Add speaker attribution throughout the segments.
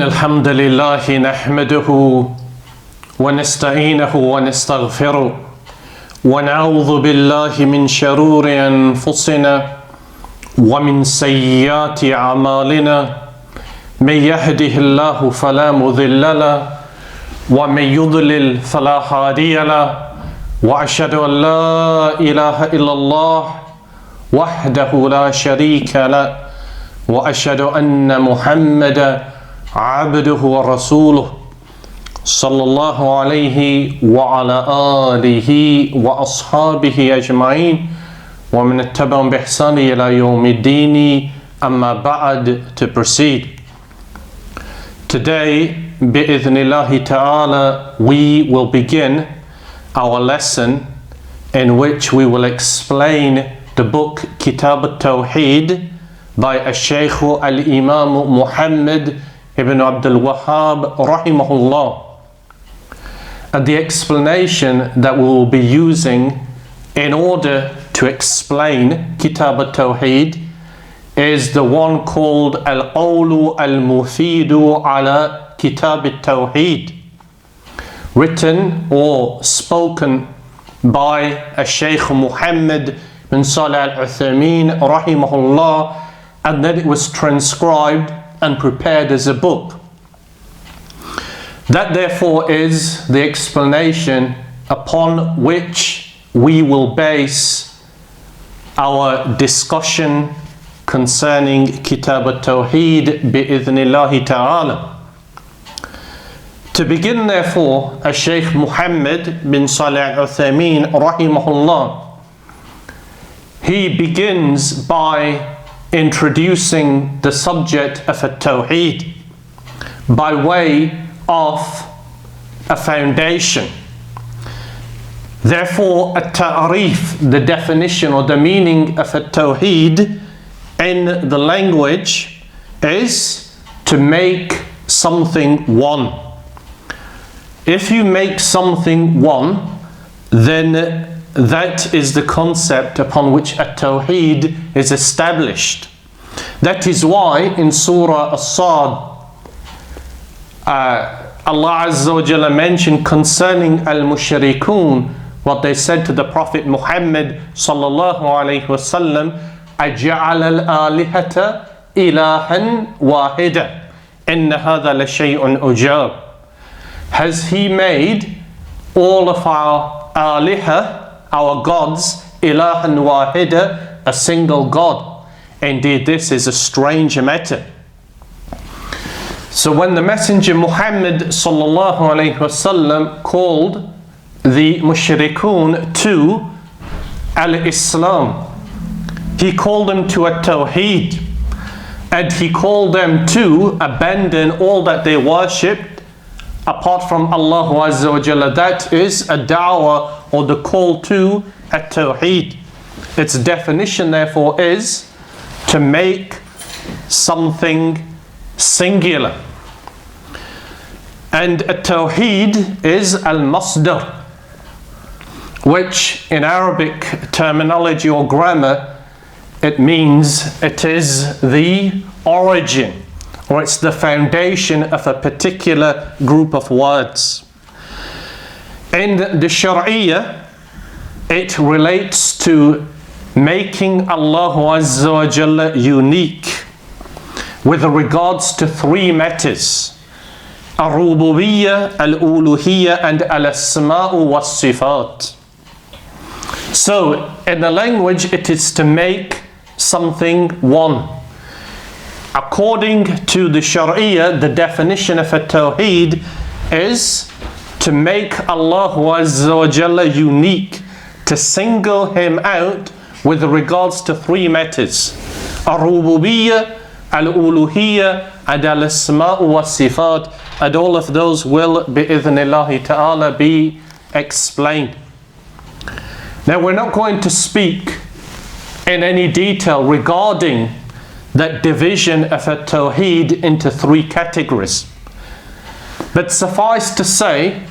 Speaker 1: الحمد لله نحمده ونستعينه ونستغفره ونعوذ بالله من شرور أنفسنا ومن سيئات أعمالنا من يهده الله فلا مضل له ومن يضلل فلا هادي له وأشهد أن لا إله إلا الله وحده لا شريك له وأشهد أن محمدا عبده ورسوله صلى الله عليه وعلى آله وأصحابه أجمعين ومن اتبعهم بإحسان إلى يوم الدين أما بعد. To proceed, today بإذن الله تعالى we will begin our lesson in which we will explain the book Kitab at-Tawheed by Shaykh al-Imam Muhammad ibn Abd-ul-Wahab Rahimahullah. And the explanation that we will be using in order to explain Kitab at-Tawheed is the one called al-Qawlu al-Mufidu ala Kitab at-Tawheed, written or spoken by Shaykh Muhammad ibn Salih al-Uthaymeen Rahimahullah, and then it was transcribed and prepared as a book. That therefore is the explanation upon which we will base our discussion concerning Kitab at-Tawheed bi-idhnillahi ta'ala. To begin therefore, Shaykh Muhammad bin Salih al-Uthaymeen rahimahullah, he begins by introducing the subject of at-Tawheed by way of a foundation. Therefore, at-Ta'rif, the definition or the meaning of at-Tawheed in the language is to make something one. If you make something one, then that is the concept upon which at-Tawheed is established. That is why in Surah As-Sad, Allah Azza wa Jalla mentioned concerning al-Mushrikun, what they said to the Prophet Muhammad sallallahu alayhi wa sallam, أَجَعَلَ الْآلِهَةَ إِلَهًا وَاحِدًا إِنَّ هَذَا لَشَيْءٌ أُجَابٌ. Has he made all of our aliha, our gods, ilahan wahida, a single God? Indeed, this is a strange matter. So when the Messenger Muhammad sallallahu alayhi wasallam called the mushrikun to al-Islam, he called them to at-Tawheed, and he called them to abandon all that they worshipped apart from Allah Azza wa Jalla. That is a da'wah, or the call to at-Tawheed. Its definition therefore is to make something singular. And at-Tawheed is al-Masdar, which in Arabic terminology or grammar, it means it is the origin, or it's the foundation of a particular group of words. In the Shari'ah, it relates to making Allah Azza wa Jalla unique with regards to three matters: ar-Rububiyyah, al-Uluhiyyah, and al-Asma'u was-Sifat. So in the language, it is to make something one. According to the Shari'ah, the definition of at-Tawheed is to make Allah Azza wa Jalla unique, to single him out with regards to three matters: ar-Rububiyyah, al-Uluhiyyah, and al-Asma'u was-Sifat. And all of those will bi-idhnillahi ta'ala be explained. Now we're not going to speak in any detail regarding that division of at-Tawheed into three categories. But suffice to say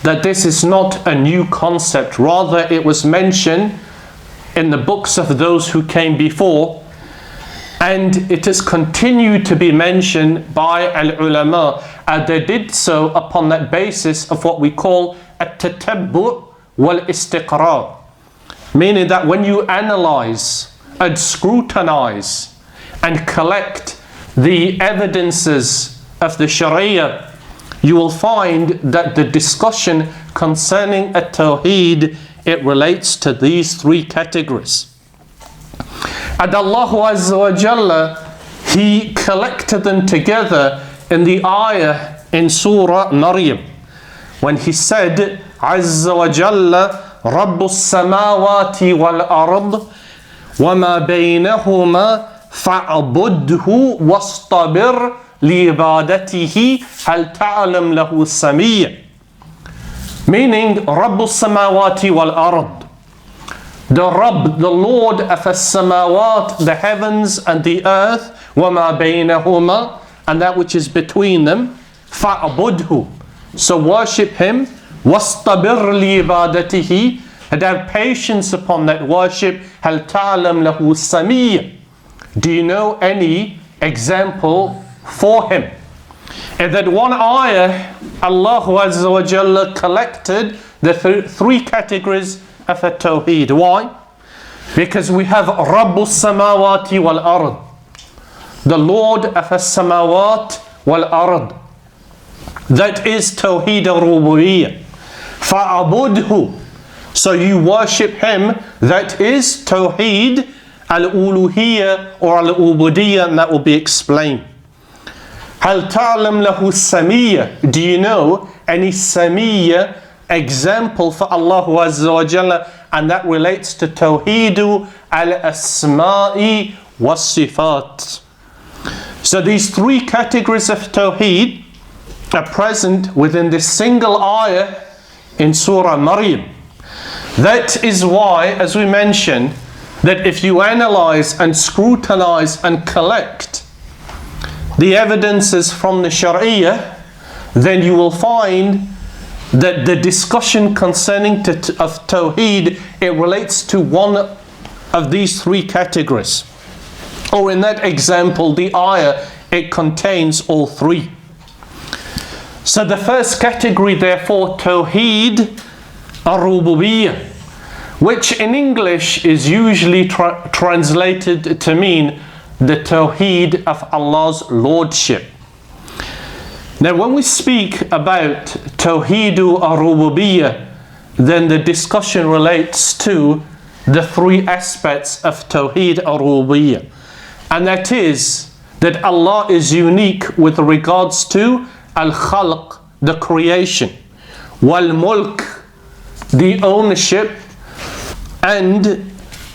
Speaker 1: that this is not a new concept. Rather, it was mentioned in the books of those who came before, And it has continued to be mentioned by al-ulama, and they did so upon that basis of what we call at-tatabbu' wal-istiqrar. Meaning that when you analyze and scrutinize and collect the evidences of the Sharia, you will find that the discussion concerning at-Tawheed, it relates to these three categories. And Allah Azza wa Jalla, He collected them together in the ayah in Surah Maryam, when He said, Azza wa Jalla, Rabbus samawati wal ard, wama baynahuma fa'budhu wastabir li'ibadatihi hal ta'lam lahu samiyya. Meaning, Rabbus samawati wal ard, the Rabb, the Lord of as-samawat, the heavens and the earth, وَمَا بَيْنَهُمَا, and that which is between them, فَأَبُدْهُ, so worship Him, وَاسْتَبِرْ لِعِبَادَتِهِ, and have patience upon that worship, هَلْ تَعْلَمْ لَهُ سَمِيًّا, do you know any example for Him? In that one ayah, Allah Azza wa Jalla collected the three categories of at-Tawheed. Why? Because we have Rabbus samawati wal ard, the Lord of as-samawat wal ard. That is Taheed ar-Rububiyyah. Fa'abudhu, so you worship Him. That is Taheed al-Uluhiyyah or al-Ubudiyyah, and that will be explained. Hal ta'lam lahu samiyya, do you know any samiyya example for Allah Azza wa Jalla? And that relates to Tawheedu al-Asma'i was-Sifat. So these three categories of Tawheed are present within this single ayah in Surah Maryam. That is why, as we mentioned, that if you analyze and scrutinize and collect the evidences from the Sharia, then you will find that the discussion concerning of Tawheed, it relates to one of these three categories. Or in that example, the ayah, it contains all three. So the first category, therefore, Taheed ar-Rububeeyah, which in English is usually translated to mean the Taheed of Allah's Lordship. Now when we speak about Tawheedu ar-Rububiyyah, then the discussion relates to the three aspects of Taheed ar-Rububiyyah. And that is that Allah is unique with regards to al-Khalq, the creation, wal-Mulk, the ownership, and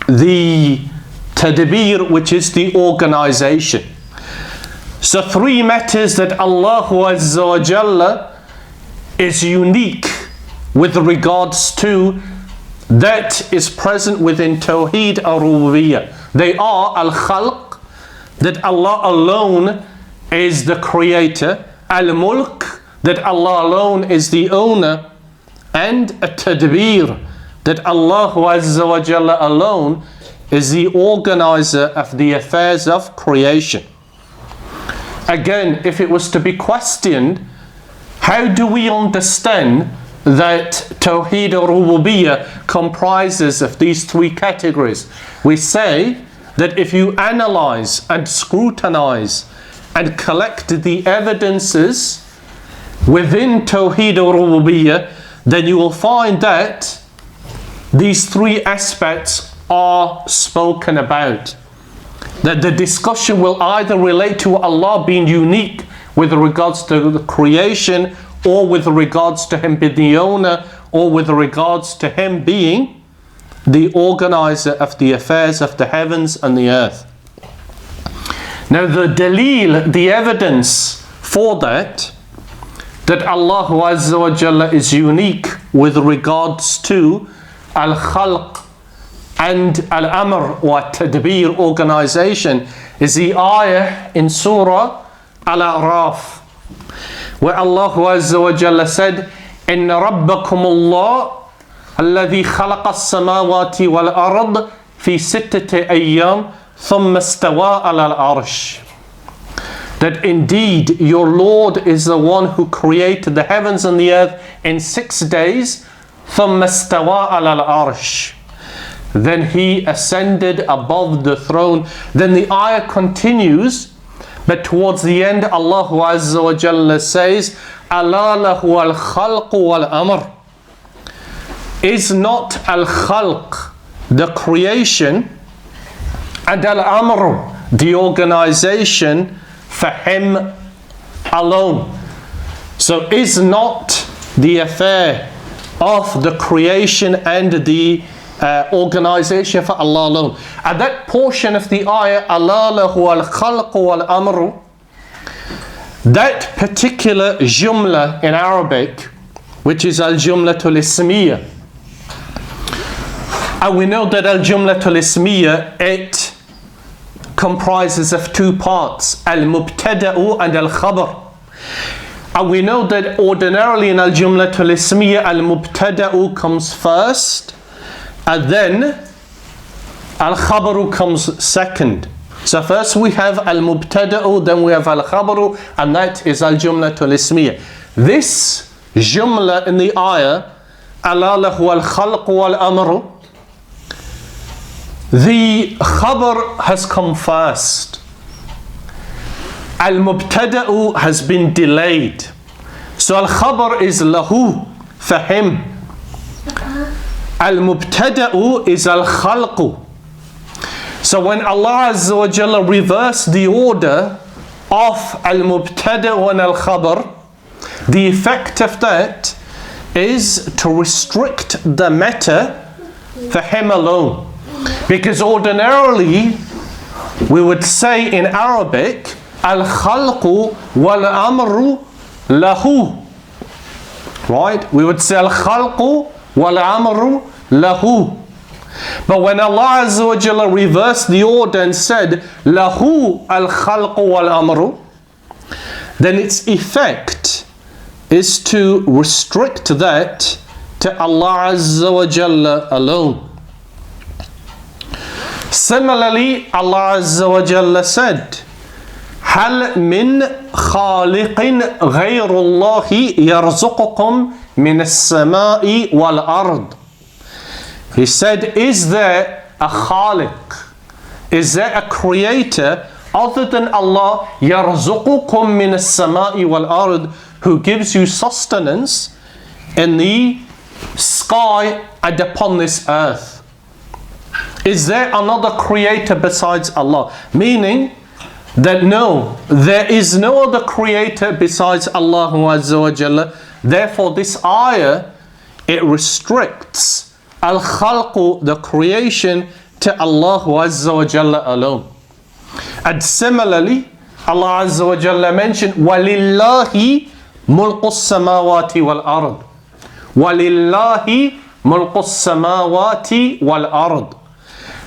Speaker 1: the Tadbir, which is the organization. So three matters that Allah Azza wa Jalla is unique with regards to, that is present within Tawheed ar-Rububiyyah. They are al-Khalq, that Allah alone is the creator, al-Mulk, that Allah alone is the owner, and at-Tadbir, that Allah Azza wa Jalla alone is the organizer of the affairs of creation. Again, if it was to be questioned, how do we understand that Tawheed ar-Rububiyyah comprises of these three categories? We say that if you analyze and scrutinize and collect the evidences within Tawheed ar-Rububiyyah, then you will find that these three aspects are spoken about. That the discussion will either relate to Allah being unique with regards to the creation, or with regards to Him being the owner, or with regards to Him being the organizer of the affairs of the heavens and the earth. Now the dalil, the evidence for that Allah Azza wa Jalla is unique with regards to al-Khalq and al-Amr wa Tadbir, organization, is the ayah in Surah Al-A'raf, where Allah Azza wa Jalla said, Inna rabbakum Allah alladhi khalaqa as-samawati wal ard fi sittati ayyam ثم استوى على العرش. That indeed your Lord is the one who created the heavens and the earth in 6 days. ثم استوى على العرش. Then he ascended above the throne. Then the ayah continues, but towards the end Allah Azza wa Jalla says, أَلَا لَهُ الْخَلْقُ وَالْأَمْرُ. Is not al-khalq, the creation, and al-amr, the organization, for him alone. So is not the affair of the creation and the organization for Allah alone. At that portion of the ayah, أَلَا لَهُ الْخَلْقُ وَالْأَمْرُ, that particular jumla in Arabic, which is al-jumlatul ismiyah, and we know that al-jumlatul ismiyah, it comprises of 2 parts, al-mubtada'u and al-khabar. And we know that ordinarily in al-jumlatul ismiyah, al-mubtada'u comes first, and then al-khabaru comes second. So first we have al-mubtada'u, then we have al-khabaru, and that is al-jumlatul ismiyah. This jumla in the ayah, أَلَا لَهُ الْخَلْقُ وَالْأَمْرُ, the khabar has come first. Al-mubtada'u has been delayed. So al-khabar is lahu, for him. Al-mubtada'u is al-khalqu. So when Allah Azza wa Jalla reversed the order of al-mubtada'u and al-khabar, the effect of that is to restrict the matter for him alone. Because ordinarily we would say in Arabic, al-khalqu wal-amru lahu. Right? We would say al-khalqu wal-amru lahu. But when Allah Azza wa Jalla reversed the order and said, lahu al-khalqu wal-amru, then its effect is to restrict that to Allah Azza wa Jalla alone. Similarly, Allah Azza wa Jalla said, هَلْ مِنْ خَالِقٍ غَيْرُ اللَّهِ يَرْزُقُكُمْ مِنَ السَّمَاءِ وَالْأَرْضِ. He said, is there a khaliq? Is there a creator other than Allah, يَرْزُقُكُمْ مِنَ السَّمَاءِ وَالْأَرْضِ, who gives you sustenance in the sky and upon this earth? Is there another creator besides Allah? Meaning that no, there is no other creator besides Allah Azza wa Jalla. Therefore this ayah, it restricts al-khalqu, the creation, to Allah Azza wa Jalla alone. And similarly, Allah Azza wa Jalla mentioned, وَلِلَّهِ مُلْقُ السَّمَاوَاتِ وَالْأَرْضِ. وَلِلَّهِ مُلْقُ السَّمَاوَاتِ وَالْأَرْضِ.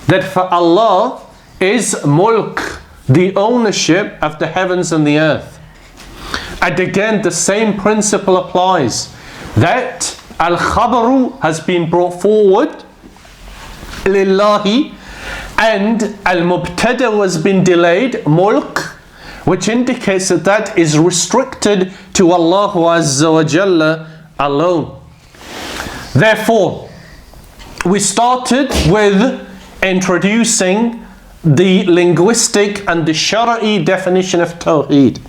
Speaker 1: That for Allah is mulk, the ownership of the heavens and the earth. And again, the same principle applies. That al-khabaru has been brought forward, lillahi, and al-mubtada has been delayed, mulk, which indicates that that is restricted to Allah Azza wa Jalla alone. Therefore, we started with introducing the linguistic and the shara'i definition of Taheed.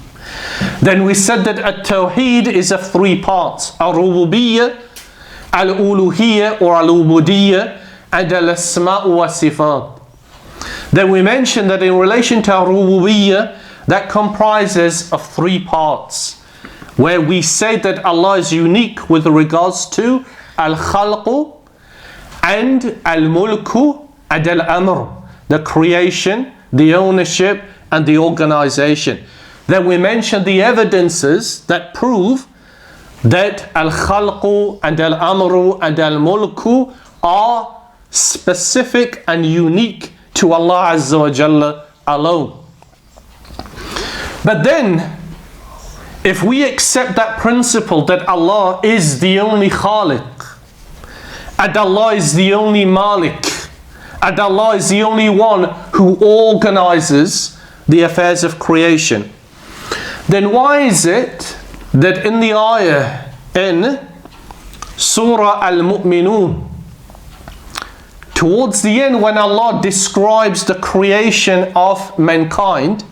Speaker 1: Then we said that at-Tawheed is of 3 parts: ar-Roobubeeyah, al-Uluhiyyah or al-Ubudiyyah, and al-Asma' wa Sifat. Then we mentioned that in relation to ar-Rububeeyah, that comprises of 3 parts, where we say that Allah is unique with regards to al-Khalqu and al-Mulku and al-Amr, the creation, the ownership and the organization. Then we mentioned the evidences that prove that al-Khalqu and al-Amru and al-Mulku are specific and unique to Allah Azza wa Jalla alone. But then, if we accept that principle that Allah is the only Khaliq, and Allah is the only Malik, and Allah is the only one who organizes the affairs of creation, then why is it that in the ayah in Surah Al-Mu'minun, towards the end when Allah describes the creation of mankind,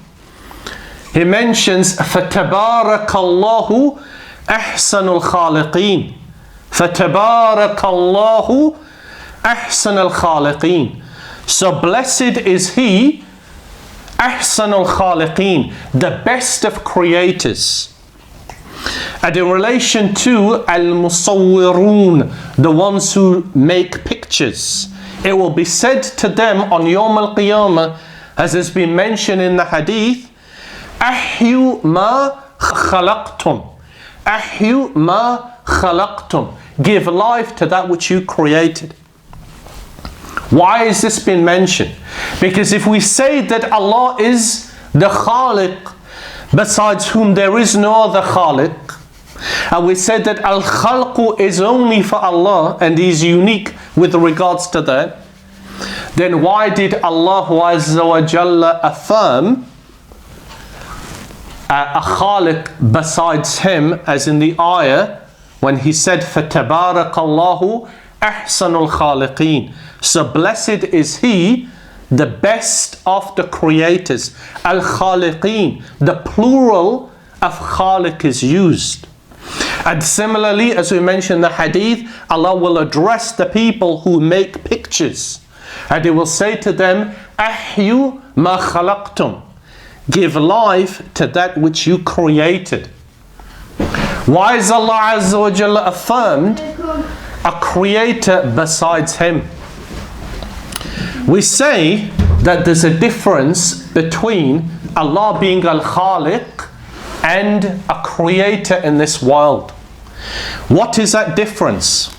Speaker 1: He mentions فَتَبَارَكَ اللَّهُ أَحْسَنُ الْخَالِقِينَ فَتَبَارَكَ اللَّهُ أَحْسَنُ الْخَالِقِينَ. So blessed is He, أَحْسَنُ الْخَالِقِينَ, the best of creators. And in relation to al-musawwirun, the ones who make pictures, it will be said to them on Yawm al-Qiyamah, as has been mentioned in the hadith, أحيوا ما خلقتم. أحيوا ما خلقتم. Give life to that which you created. Why has this been mentioned? Because if we say that Allah is the Khaliq, besides whom there is no other Khaliq, and we said that al-Khalqu is only for Allah and He is unique with regards to that, then why did Allah Azza wa Jalla affirm a Khaliq besides Him, as in the ayah when He said فَتَبَارَكَ اللَّهُ أَحْسَنُ الْخَالِقِينَ. So blessed is He, the best of the creators. Al-Khaliqeen, the plural of Khaliq is used. And similarly, as we mentioned in the hadith, Allah will address the people who make pictures, and He will say to them, أَحْيُوا مَا خَلَقْتُمْ. Give life to that which you created. Why is Allah Azza wa Jalla affirmed a creator besides Him? We say that there's a difference between Allah being Al-Khaliq and a creator in this world. What is that difference?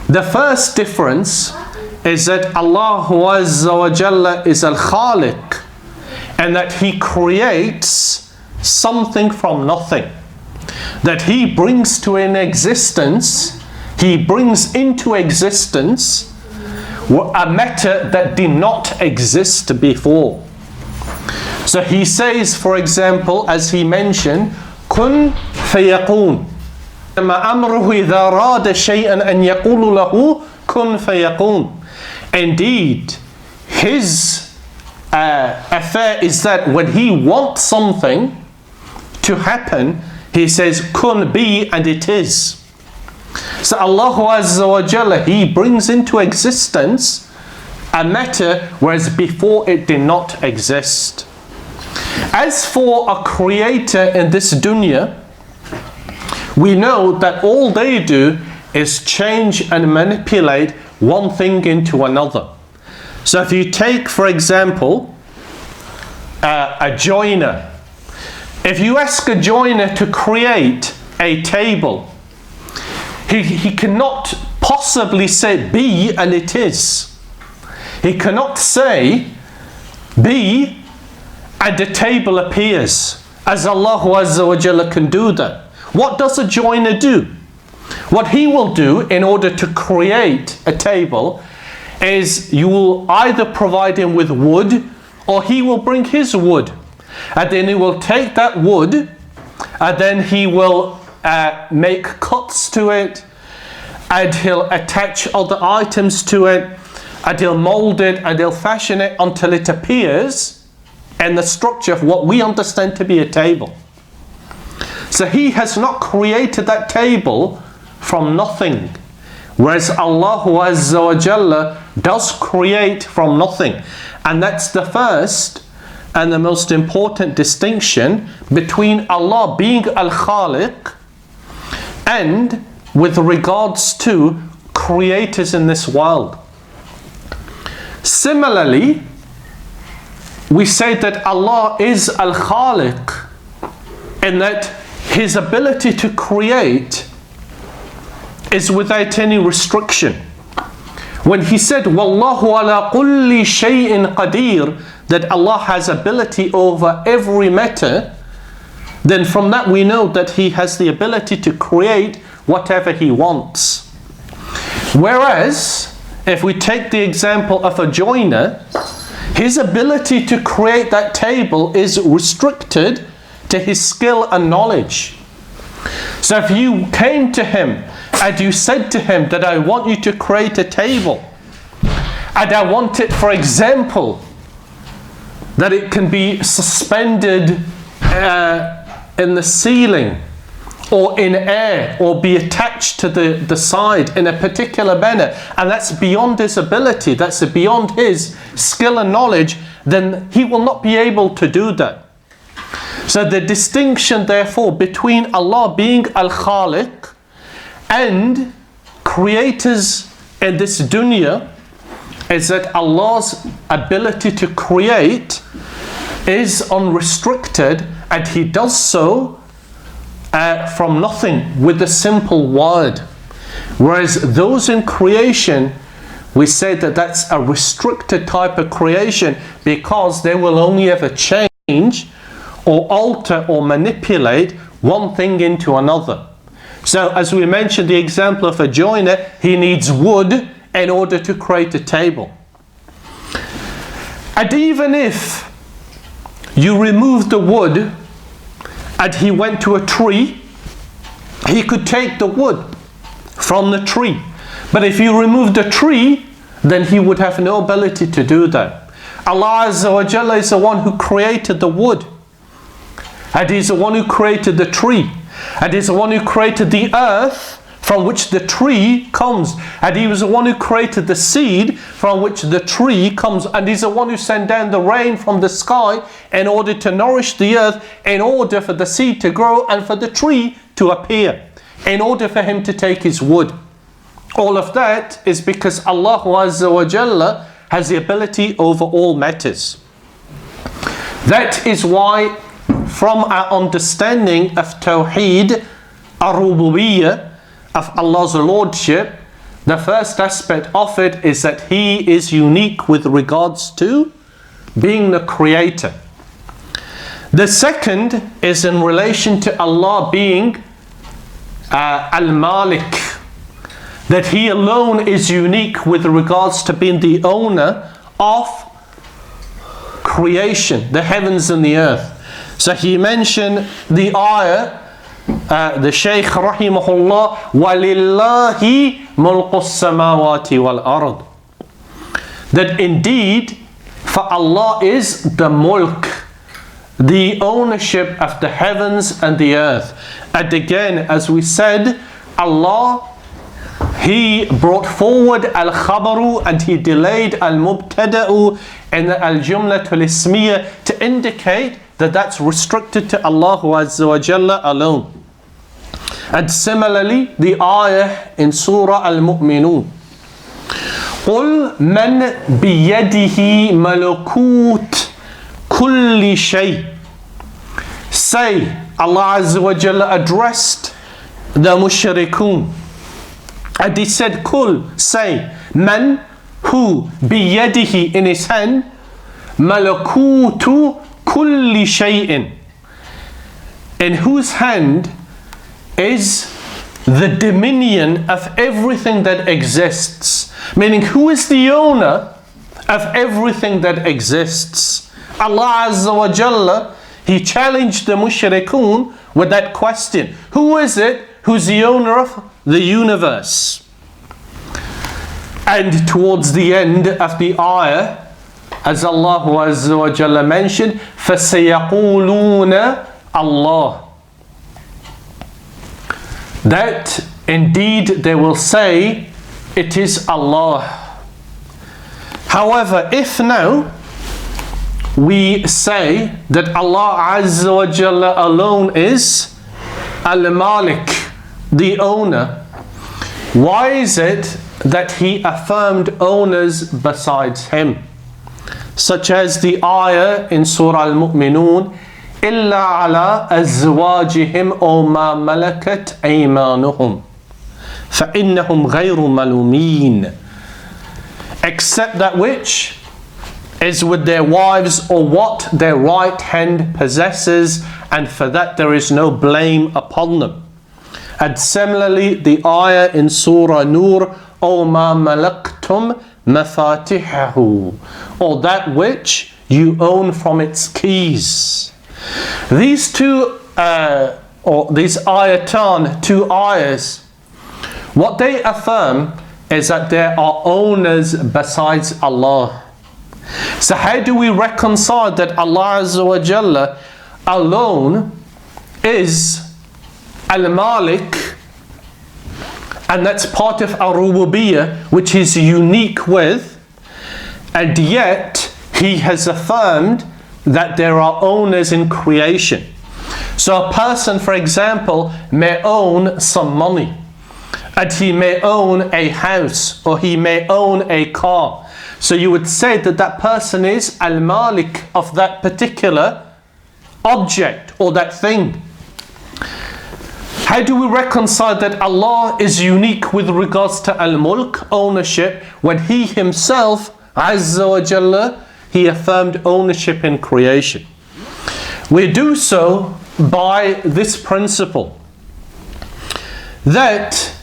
Speaker 1: The first difference is that Allah Azza wa Jalla is Al-Khaliq, and that He creates something from nothing. That He brings to an existence, He brings into existence a matter that did not exist before. So He says, for example, as He mentioned, كن فيكون. ما أمره إذا أراد شيئا أن يقول له كن فيكون. Indeed, His affair is that when He wants something to happen, He says kun, be, and it is. So Allah Azza wa Jalla, He brings into existence a matter whereas before it did not exist. As for a creator in this dunya, we know that all they do is change and manipulate one thing into another. So if you take, for example, a joiner. If you ask a joiner to create a table, he cannot possibly say be and it is. He cannot say be and the table appears, as Allah Azza wa Jalla can do that. What does a joiner do? What he will do in order to create a table is you will either provide him with wood, or he will bring his wood, and then he will take that wood and then he will make cuts to it, and he'll attach other items to it, and he'll mold it and he'll fashion it until it appears in the structure of what we understand to be a table. So he has not created that table from nothing, whereas Allah Azza wa Jalla does create from nothing. And that's the first and the most important distinction between Allah being Al-Khaliq and with regards to creators in this world. Similarly, we say that Allah is Al-Khaliq in that His ability to create is without any restriction. When He said, Wallahu ala kulli shay'in qadir, that Allah has ability over every matter, then from that we know that He has the ability to create whatever He wants. Whereas, if we take the example of a joiner, His ability to create that table is restricted to his skill and knowledge. So if you came to him and you said to him that I want you to create a table, and I want it, for example, that it can be suspended in the ceiling or in air or be attached to the side in a particular manner, and that's beyond his ability, that's beyond his skill and knowledge, then he will not be able to do that. So the distinction therefore between Allah being Al-Khaliq and creators in this dunya is that Allah's ability to create is unrestricted, and He does so from nothing with a simple word. Whereas those in creation, we say that that's a restricted type of creation because they will only ever change or alter or manipulate one thing into another. So as we mentioned the example of a joiner, he needs wood in order to create a table. And even if you remove the wood and he went to a tree, he could take the wood from the tree. But if you remove the tree, then he would have no ability to do that. Allah Azza wa Jalla is the one who created the wood, and He's the one who created the tree, and He's the one who created the earth from which the tree comes, and He was the one who created the seed from which the tree comes, and He's the one who sent down the rain from the sky in order to nourish the earth, in order for the seed to grow and for the tree to appear, in order for Him to take His wood. All of that is because Allah Azza wa Jalla has the ability over all matters. That is why from our understanding of Taheed, ar-Rububeeyah, of Allah's Lordship, the first aspect of it is that He is unique with regards to being the Creator. The second is in relation to Allah being Al-Malik, that He alone is unique with regards to being the owner of creation, the heavens and the earth. So he mentioned the ayah, the Shaykh Rahimahullah, وَلِلَّهِ مُلْقُ السَّمَاوَاتِ وَالْأَرْضِ, that indeed for Allah is the mulk, the ownership of the heavens and the earth. And again, as we said, Allah, He brought forward al-khabaru and He delayed al-mubtada'u and al-jumlatul ismiyah to indicate that that's restricted to Allah Azza wa Jalla alone. And similarly, the ayah in Surah Al-Mu'minun, قُلْ مَنْ بِيَدِهِ مَلَكُوتُ كُلِّ شَيْءٍ. Say, Allah Azza wa Jalla addressed the mushrikun, and He said, Kul, say, man, who, biyadihi, in his hand, malakutu kulli shay'in, in whose hand is the dominion of everything that exists. Meaning, who is the owner of everything that exists? Allah Azza wa Jalla, He challenged the mushrikun with that question. Who is it who's the owner of the universe? And towards the end of the ayah, as Allah Azza wa Jalla mentioned, فَسَيَقُولُونَ Allah, that indeed they will say it is Allah. However, if now we say that Allah Azza wa Jalla alone is Al-Malik, the owner, why is it that He affirmed owners besides Him? Such as the ayah in Surah Al-Mu'minun, إِلَّا عَلَىٰ أَزْوَاجِهِمْ أَوْ مَا مَلَكَتْ أَيْمَانُهُمْ فَإِنَّهُمْ غَيْرُ مَلُومِينَ. Except that which is with their wives or what their right hand possesses, and for that there is no blame upon them. And similarly, the ayah in Surah Nur, أَوْ مَا مَلَكْتُمْ مَفَاتِحَهُ, or that which you own from its keys. These two, or these ayatan, two ayahs, what they affirm is that there are owners besides Allah. So how do we reconcile that Allah Azza wa Jalla alone is al-Malik, and that's part of ar-Rububeeyah, which he's unique with, and yet he has affirmed that there are owners in creation. So a person, for example, may own some money, and he may own a house, or he may own a car. So you would say that that person is al-Malik of that particular object or that thing. How do we reconcile that Allah is unique with regards to al-Mulk, ownership, when He Himself, Azza wa Jalla, He affirmed ownership in creation? We do so by this principle, that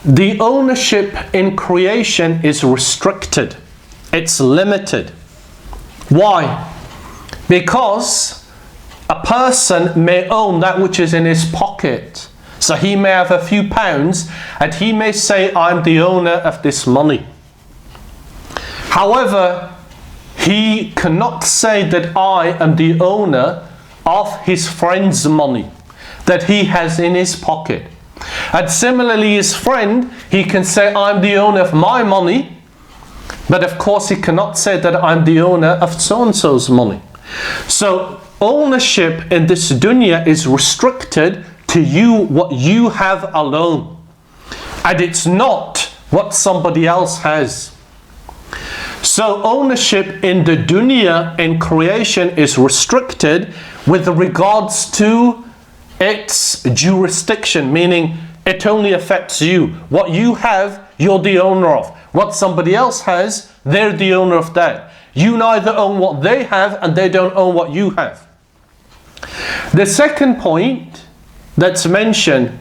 Speaker 1: the ownership in creation is restricted. It's limited. Why? Because a person may own that which is in his pocket. So he may have a few pounds and he may say, I'm the owner of this money. However, he cannot say that I am the owner of his friend's money that he has in his pocket. And similarly, his friend, he can say, I'm the owner of my money, but of course he cannot say that I'm the owner of so-and-so's money. So ownership in this dunya is restricted to you, what you have alone, and it's not what somebody else has. So ownership in the dunya, in creation, is restricted with regards to its jurisdiction, meaning it only affects you. What you have, you're the owner of. What somebody else has, they're the owner of that. You neither own what they have and they don't own what you have. The second point that's mentioned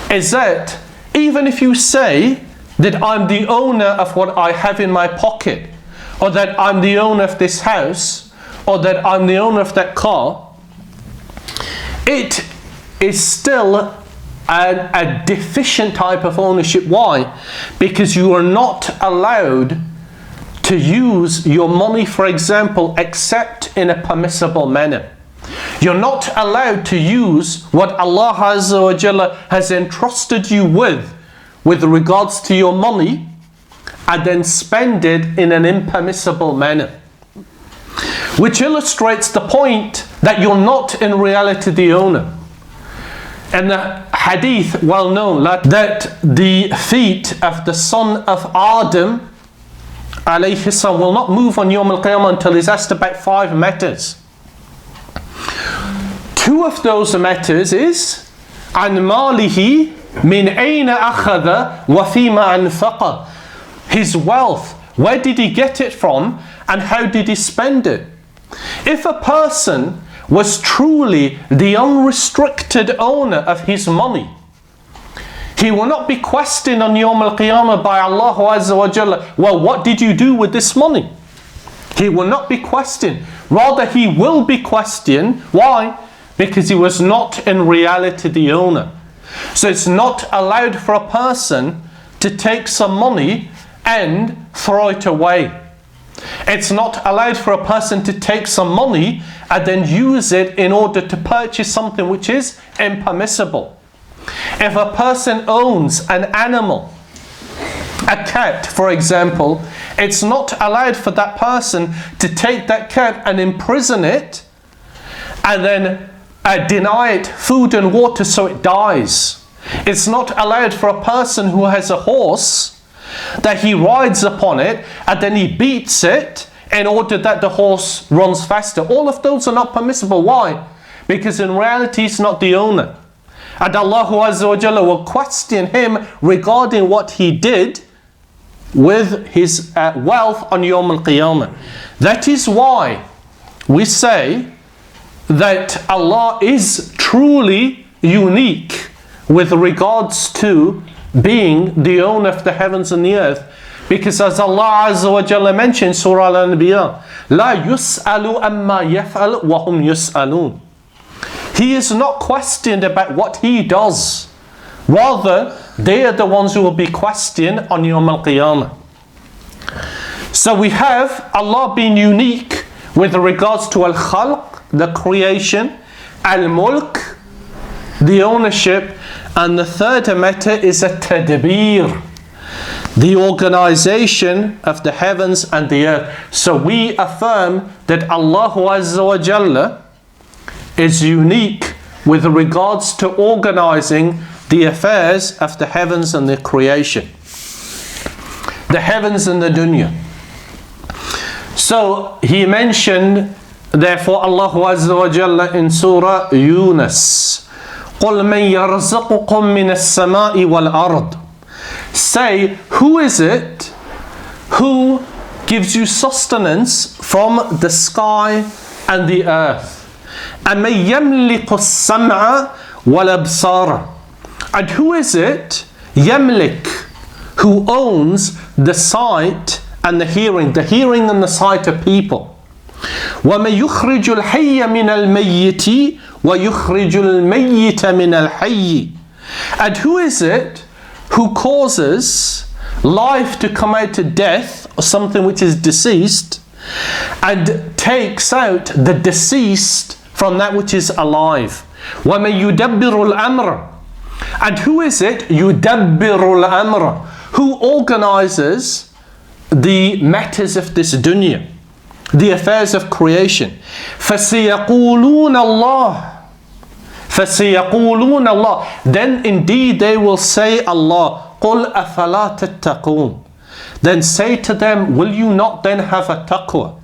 Speaker 1: is that even if you say that I'm the owner of what I have in my pocket, or that I'm the owner of this house, or that I'm the owner of that car, it is still a deficient type of ownership. Why? Because you are not allowed to use your money, for example, except in a permissible manner. You're not allowed to use what Allah Azza wa Jalla has entrusted you with regards to your money, and then spend it in an impermissible manner. Which illustrates the point that you're not in reality the owner. And the hadith well known that the feet of the son of Adam alayhi salam will not move on Yawm al-Qiyamah until he's asked about 5 matters. 2 of those matters is an malihi min ayna akhadha wa fima anfaqa. His wealth, where did he get it from and how did he spend it? If a person was truly the unrestricted owner of his money, he will not be questioned on Yawm al-Qiyamah by Allah Azza wa Jalla, well, what did you do with this money? He will not be questioned. Rather, he will be questioned. Why? Because he was not in reality the owner. So it's not allowed for a person to take some money and throw it away. It's not allowed for a person to take some money and then use it in order to purchase something which is impermissible. If a person owns an animal, a cat for example, it's not allowed for that person to take that cat and imprison it and then deny it food and water so it dies. It's not allowed for a person who has a horse that he rides upon it and then he beats it in order that the horse runs faster. All of those are not permissible. Why? Because in reality it's not the owner. And Allah Azza wa Jalla will question him regarding what he did with his wealth on Yawm al-Qiyamah. That is why we say that Allah is truly unique with regards to being the owner of the heavens and the earth, Because as Allah Azza wa Jalla mentioned, Surah Al-Anbiya, لا يسأل أما يفعل وهم يسألون. He is not questioned about what he does. Rather, they are the ones who will be questioned on Yawm al-Qiyamah. So we have Allah being unique with regards to al-Khalq, the creation, al-Mulk, the ownership, and the third matter is at-Tadbir, the organization of the heavens and the earth. So we affirm that Allah Azza wa Jalla is unique with regards to organizing the affairs of the heavens and the creation. The heavens and the dunya. So he mentioned, therefore, Allah Azza wa Jalla in Surah Yunus, قُلْ مَنْ يَرْزَقُكُمْ مِنَ السَّمَاءِ وَالْأَرْضِ. Say, who is it who gives you sustenance from the sky and the earth? أَمَنْ يَمْلِكُ السَّمْعَ وَالْأَبْصَارَ. And who is it, يَمْلِك, who owns the sight and the hearing and the sight of people? وَمَنْ يُخْرِجُ الْحَيَّ مِنَ الْمَيِّتِ وَيُخْرِجُ الْمَيِّتَ مِنَ الْحَيِّ. And who is it who causes life to come out of death, or something which is deceased, and takes out the deceased from that which is alive? وَمَنْ يُدَبِّرُ الْأَمْرَ. And who is it, يُدَبِّرُ الْأَمْرَ, who organizes the matters of this dunya, the affairs of creation? فَسَيَقُولُونَ اللَّهِ. فَسَيَقُولُونَ اللَّهِ. Then indeed they will say Allah. قُلْ أَفَلَا تَتَّقُونَ. Then say to them, will you not then have a taqwa?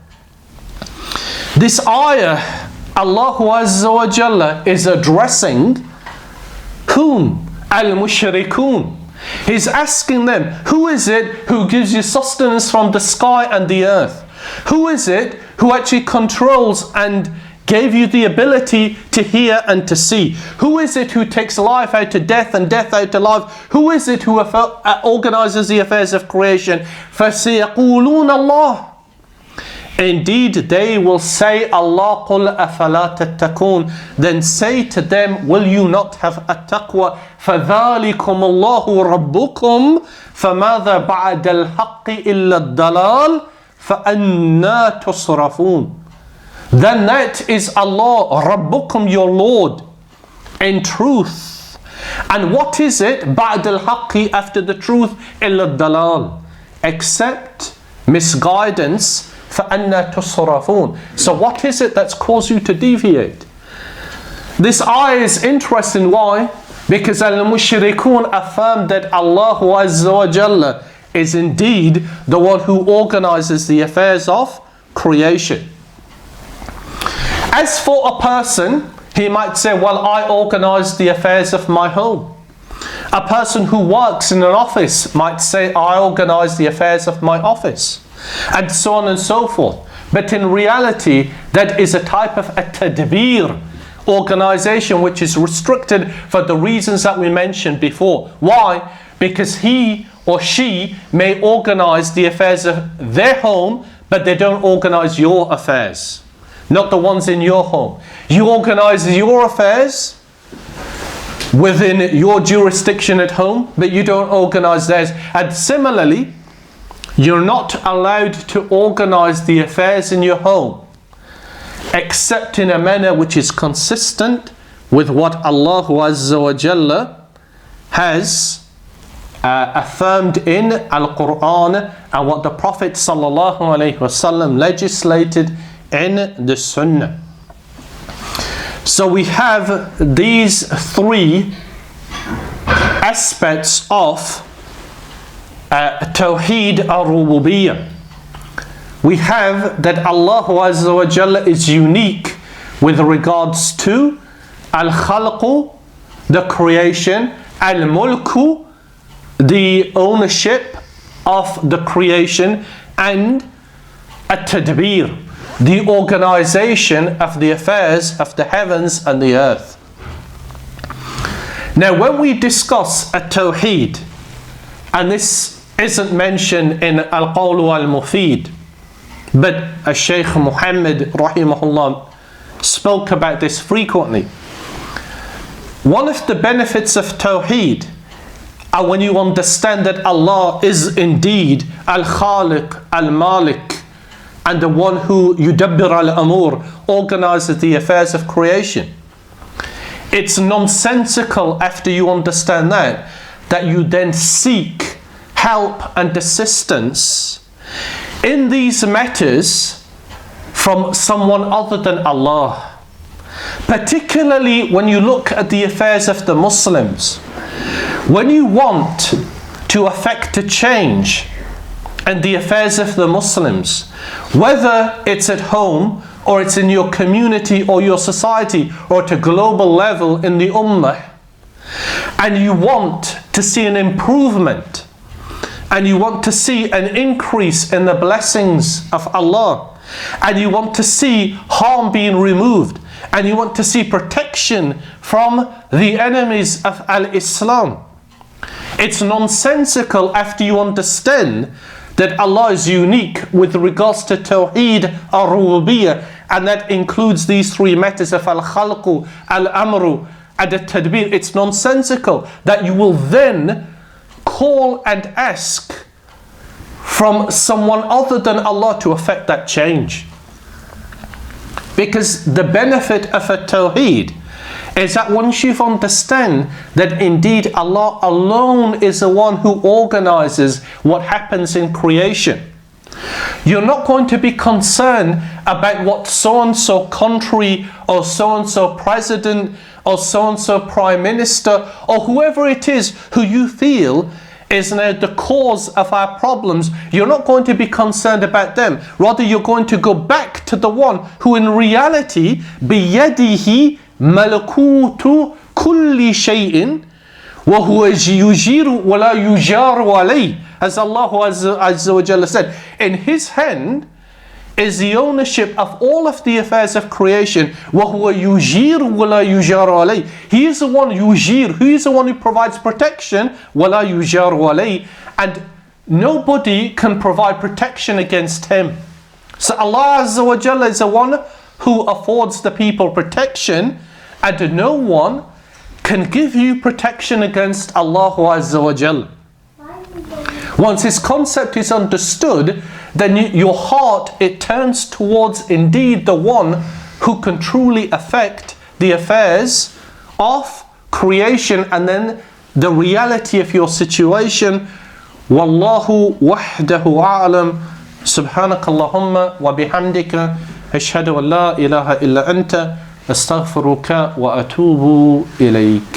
Speaker 1: This ayah, Allah Azza wa Jalla is addressing whom? Al-Mushrikun. He's asking them, who is it who gives you sustenance from the sky and the earth? Who is it who actually controls and gave you the ability to hear and to see? Who is it who takes life out of death and death out of life? Who is it who organizes the affairs of creation? فَسَيَقُولُونَ اللَّهِ. Indeed, they will say Allah. قُلْ أَفَلَا تَتَّقُونَ. Then say to them, will you not have a taqwa? فَذَلِكُمُ اللَّهُ رَبُّكُمْ فَمَاذَا بَعْدَ الْحَقِّ إِلَّا الضَّلَالِ فَأَنَّا تُصْرَفُونَ. Then that is Allah, Rabbukum, your Lord, in truth. And what is it? بَعْدَ الْحَقِّ, after the truth, إِلَّا الضَّلَالِ, except misguidance. فَأَنَّا تُصْرَفُونَ. So what is it that's caused you to deviate? This ayah is interesting. Why? Because al-Mushrikun affirmed that Allah Azza wa Jalla is indeed the one who organizes the affairs of creation. As for a person, he might say, well, I organize the affairs of my home. A person who works in an office might say, I organize the affairs of my office, and so on and so forth. But in reality, that is a type of a tadbir, organization, which is restricted for the reasons that we mentioned before. Why? Because he or she may organize the affairs of their home, but they don't organize your affairs, not the ones in your home. You organize your affairs within your jurisdiction at home, but you don't organize theirs. And similarly, you're not allowed to organize the affairs in your home except in a manner which is consistent with what Allah Azza wa Jalla has affirmed in Al-Quran, and what the Prophet Sallallahu Alaihi Wasallam legislated in the Sunnah. So we have these three aspects of Taheed, ar-Rububeeyah. We have that Allah Azza wa Jalla is unique with regards to al-Khalqu, the creation, al-Mulku, the ownership of the creation, and at-Tadbir, the organization of the affairs of the heavens and the earth. Now when we discuss at-Tawheed, and this isn't mentioned in al-Qawl al-Mufid, but Shaykh Muhammad rahimahullah spoke about this frequently. One of the benefits of Taheed are when you understand that Allah is indeed al-Khaliq, al-Malik, and the one who yudabbir al-amur, organizes the affairs of creation. It's nonsensical after you understand that you then seek help and assistance in these matters from someone other than Allah. Particularly when you look at the affairs of the Muslims. When you want to affect a change in the affairs of the Muslims, whether it's at home or it's in your community or your society or at a global level in the Ummah, and you want to see an improvement and you want to see an increase in the blessings of Allah, and you want to see harm being removed, and you want to see protection from the enemies of al-Islam, it's nonsensical after you understand that Allah is unique with regards to Tawheed, ar-Rububeeyah, and that includes these three matters of al-Khalqu, al-Amru, and al-Tadbir. It's nonsensical that you will then call and ask from someone other than Allah to affect that change. Because the benefit of a Taheed is that once you understand that indeed Allah alone is the one who organizes what happens in creation, you're not going to be concerned about what so-and-so country or so-and-so president or so-and-so prime minister or whoever it is who you feel is now the cause of our problems. You're not going to be concerned about them. Rather, you're going to go back to the one who in reality بِيَدِهِ مَلَكُوتُ كُلِّ شَيْءٍ وَهُوَ يُجِيرُ وَلَا يُجَارُ عَلَيْهِ. As Allah Azza wa Jalla said, in His hand is the ownership of all of the affairs of creation. وَهُوَ يُجِيرُ وَلَا يُجَارُ عَلَيْهِ. He is the one yujir, He is the one who provides protection, وَلَا يُجَارُ عَلَيْهِ, and nobody can provide protection against Him. So Allah Azza wa Jalla is the one who affords the people protection, and no one can give you protection against Allah Azza wa Jalla. Once this concept is understood, then your heart, it turns towards indeed the one who can truly affect the affairs of creation and then the reality of your situation. Wallahu wahdahu a'lam. Subhanakallahumma wa bihamdika ashhadu an la ilaha illa anta astaghfiruka wa atubu ilayk.